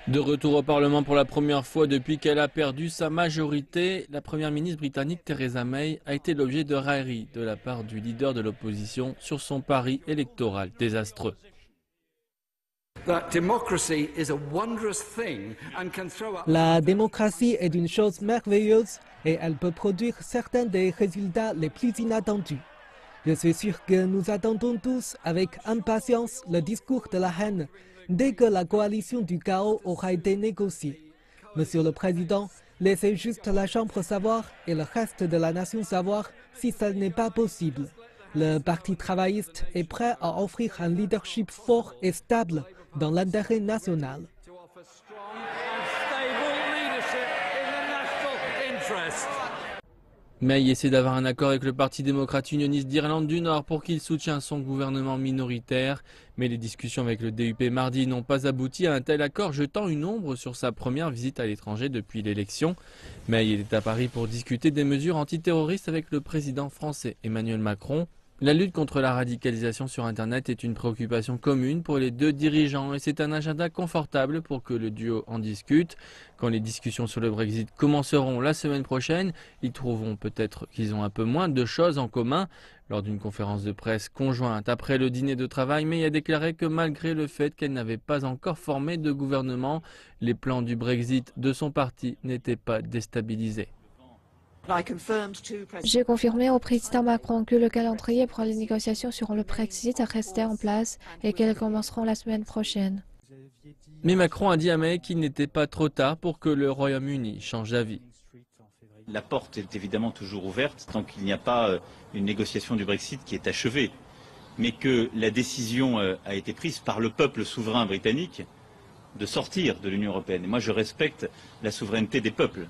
De retour au Parlement pour la première fois depuis qu'elle a perdu sa majorité, la première ministre britannique Theresa May a été l'objet de railleries de la part du leader de l'opposition sur son pari électoral désastreux. La démocratie est une chose merveilleuse et elle peut produire certains des résultats les plus inattendus. Je suis sûr que nous attendons tous avec impatience le discours de la haine dès que la coalition du chaos aura été négociée. Monsieur le Président, laissez juste la Chambre savoir et le reste de la nation savoir si ce n'est pas possible. Le Parti travailliste est prêt à offrir un leadership fort et stable dans l'intérêt national. May essaie d'avoir un accord avec le Parti démocrate unioniste d'Irlande du Nord pour qu'il soutienne son gouvernement minoritaire. Mais les discussions avec le DUP mardi n'ont pas abouti à un tel accord, jetant une ombre sur sa première visite à l'étranger depuis l'élection. May est à Paris pour discuter des mesures antiterroristes avec le président français Emmanuel Macron. La lutte contre la radicalisation sur Internet est une préoccupation commune pour les deux dirigeants et c'est un agenda confortable pour que le duo en discute. Quand les discussions sur le Brexit commenceront la semaine prochaine, ils trouveront peut-être qu'ils ont un peu moins de choses en commun. Lors d'une conférence de presse conjointe après le dîner de travail, May a déclaré que malgré le fait qu'elle n'avait pas encore formé de gouvernement, les plans du Brexit de son parti n'étaient pas déstabilisés. J'ai confirmé au président Macron que le calendrier pour les négociations sur le Brexit restait en place et qu'elles commenceront la semaine prochaine. Mais Macron a dit à May qu'il n'était pas trop tard pour que le Royaume-Uni change d'avis. La porte est évidemment toujours ouverte tant qu'il n'y a pas une négociation du Brexit qui est achevée, mais que la décision a été prise par le peuple souverain britannique de sortir de l'Union européenne. Et moi je respecte la souveraineté des peuples.